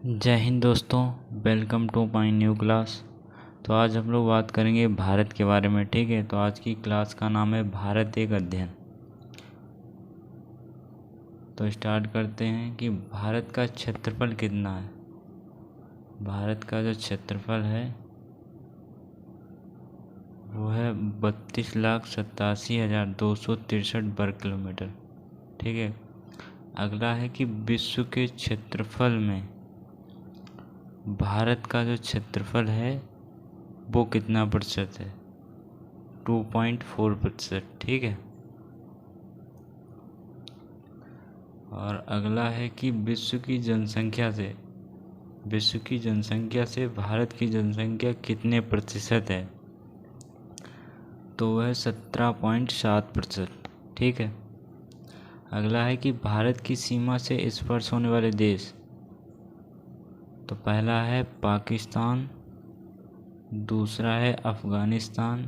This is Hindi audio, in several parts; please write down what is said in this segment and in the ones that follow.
जय हिंद दोस्तों, welcome to my new class. तो आज हम लोग बात करेंगे भारत के बारे में। ठीक है, तो आज की क्लास का नाम है भारत एक अध्ययन। तो स्टार्ट करते हैं कि भारत का क्षेत्रफल कितना है। भारत का जो क्षेत्रफल है वो है 32,87,263 वर्ग किलोमीटर। ठीक है, अगला है कि विश्व के क्षेत्रफल में भारत का जो क्षेत्रफल है वो कितना प्रतिशत है। 2.4%। ठीक है, और अगला है कि विश्व की जनसंख्या से भारत की जनसंख्या कितने प्रतिशत है, तो वह 17.7%। ठीक है, अगला है कि भारत की सीमा से स्पर्श होने वाले देश। तो पहला है पाकिस्तान, दूसरा है अफ़गानिस्तान,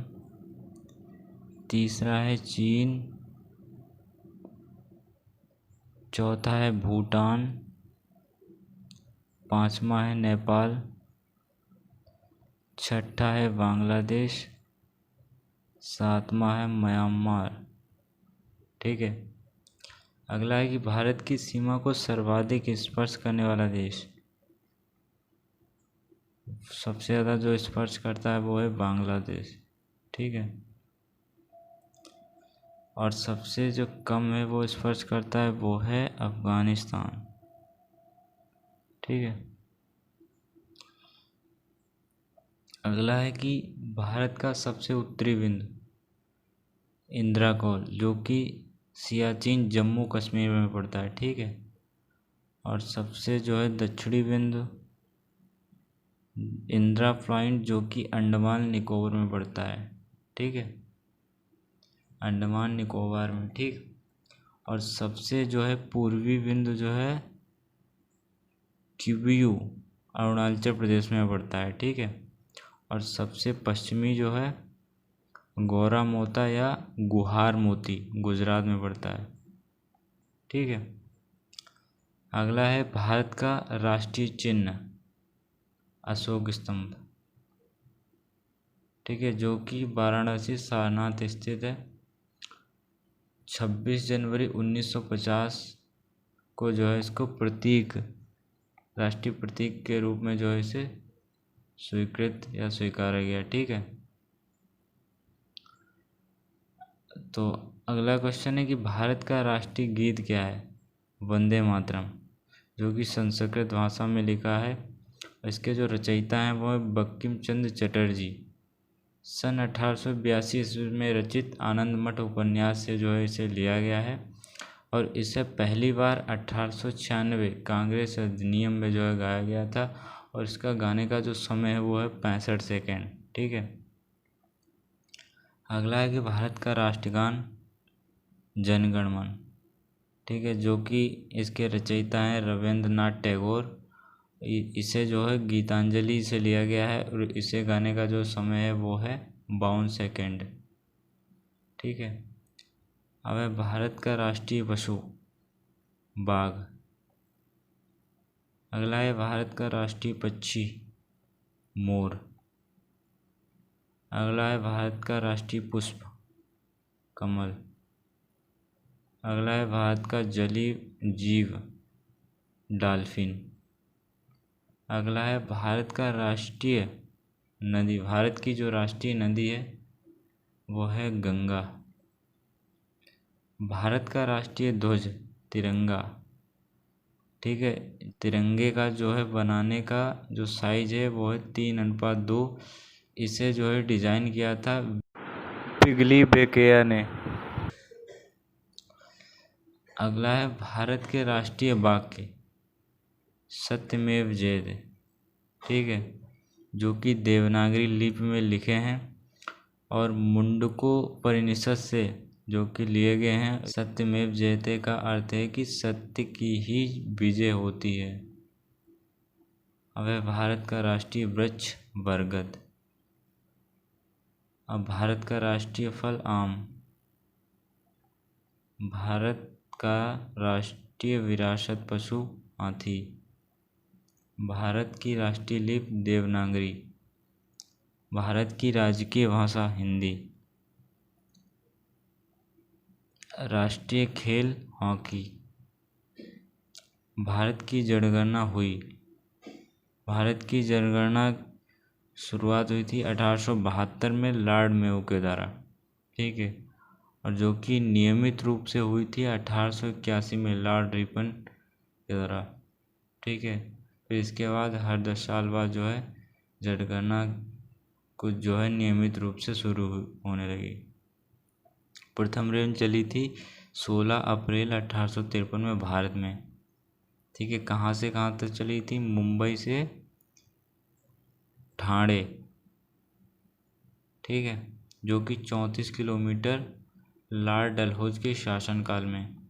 तीसरा है चीन, चौथा है भूटान, पांचवा है नेपाल, छठा है बांग्लादेश, सातवां है म्यांमार। ठीक है, अगला है कि भारत की सीमा को सर्वाधिक स्पर्श करने वाला देश। सबसे ज़्यादा जो स्पर्श करता है वो है बांग्लादेश। ठीक है, और सबसे जो कम है वो स्पर्श करता है वो है अफ़गानिस्तान। ठीक है, अगला है कि भारत का सबसे उत्तरी बिंदु इंदिरा कॉल, जो कि सियाचिन जम्मू कश्मीर में पड़ता है। ठीक है, और सबसे जो है दक्षिणी बिंदु इंदिरा पॉइंट, जो कि अंडमान निकोबार में पड़ता है। ठीक है, अंडमान निकोबार में। ठीक, और सबसे जो है पूर्वी बिंदु जो है क्यूबीयू अरुणाचल प्रदेश में पड़ता है। ठीक है, और सबसे पश्चिमी जो है गौरा मोता या गुहार मोती गुजरात में पड़ता है। ठीक है, अगला है भारत का राष्ट्रीय चिन्ह अशोक स्तंभ। ठीक है, जो कि वाराणसी सारनाथ स्थित है। 26 जनवरी 1950 को जो है इसको राष्ट्रीय प्रतीक के रूप में जो है इसे स्वीकृत या स्वीकारा गया। ठीक है, तो अगला क्वेश्चन है कि भारत का राष्ट्रीय गीत क्या है। वंदे मातरम, जो कि संस्कृत भाषा में लिखा है। इसके जो रचयिता हैं वो है बंकिम चंद्र चटर्जी। सन 1882 ईस्वी में रचित आनंद मठ उपन्यास से जो है इसे लिया गया है, और इसे पहली बार 1896 कांग्रेस अधिनियम में जो है गाया गया था, और इसका गाने का जो समय है वो है 65 सेकेंड। ठीक है, अगला है कि भारत का राष्ट्रगान जन गण मन। ठीक है, जो कि इसके रचयिता हैं रविंद्रनाथ टैगोर। इसे जो है गीतांजलि से लिया गया है, और इसे गाने का जो समय है वो है 52 सेकेंड। ठीक है, अब है भारत का राष्ट्रीय पशु बाघ। अगला है भारत का राष्ट्रीय पक्षी मोर। अगला है भारत का राष्ट्रीय पुष्प कमल। अगला है भारत का जलीय जीव डॉल्फिन। अगला है भारत का राष्ट्रीय नदी, भारत की जो राष्ट्रीय नदी है वो है गंगा। भारत का राष्ट्रीय ध्वज तिरंगा। ठीक है, तिरंगे का जो है बनाने का जो साइज है वो है 3:2। इसे जो है डिज़ाइन किया था पिगली बेकेया ने। अगला है भारत के राष्ट्रीय वाक्य सत्यमेव जयते। ठीक है, जो कि देवनागरी लिपि में लिखे हैं, और मुंडको परिनिषद से जो कि लिए गए हैं। सत्यमेव जयते का अर्थ है कि सत्य की ही विजय होती है। अब है भारत का राष्ट्रीय वृक्ष बरगद। अब भारत का राष्ट्रीय फल आम। भारत का राष्ट्रीय विरासत पशु हाथी। भारत की राष्ट्रीय लिपि देवनागरी। भारत की राजकीय भाषा हिंदी। राष्ट्रीय खेल हॉकी। भारत की जनगणना हुई। भारत की जनगणना शुरुआत हुई थी 1872 में लॉर्ड मेयो के द्वारा, ठीक है। और जो कि नियमित रूप से हुई थी 1881 में लॉर्ड रिपन के द्वारा, ठीक है। फिर इसके बाद हर 10 साल बाद जो है जनगणना कुछ जो है नियमित रूप से शुरू होने लगी। प्रथम रेंज चली थी 16 अप्रैल 1853 में भारत में, ठीक है। कहाँ से कहाँ तक चली थी? मुंबई से ठाणे, ठीक है, जो कि 34 किलोमीटर लॉर्ड डलहौजी के शासनकाल में।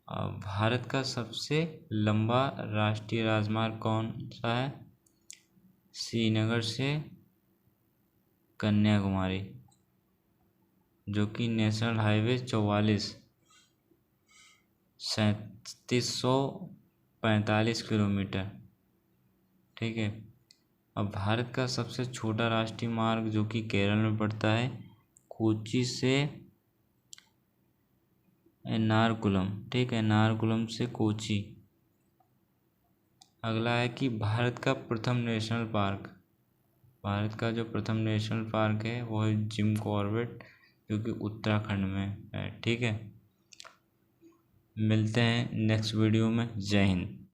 भारत का सबसे लंबा राष्ट्रीय राजमार्ग कौन सा है? श्रीनगर से कन्याकुमारी, जो कि नेशनल हाईवे 44 3745 किलोमीटर, ठीक है। अब भारत का सबसे छोटा राष्ट्रीय मार्ग जो कि केरल में पड़ता है, कोच्चि से एर्नाकुलम, ठीक है, एर्नाकुलम से कोच्चि। अगला है कि भारत का प्रथम नेशनल पार्क। भारत का जो प्रथम नेशनल पार्क है वो है जिम कॉर्बेट, जो कि उत्तराखंड में है, ठीक है। मिलते हैं नेक्स्ट वीडियो में। जय हिंद।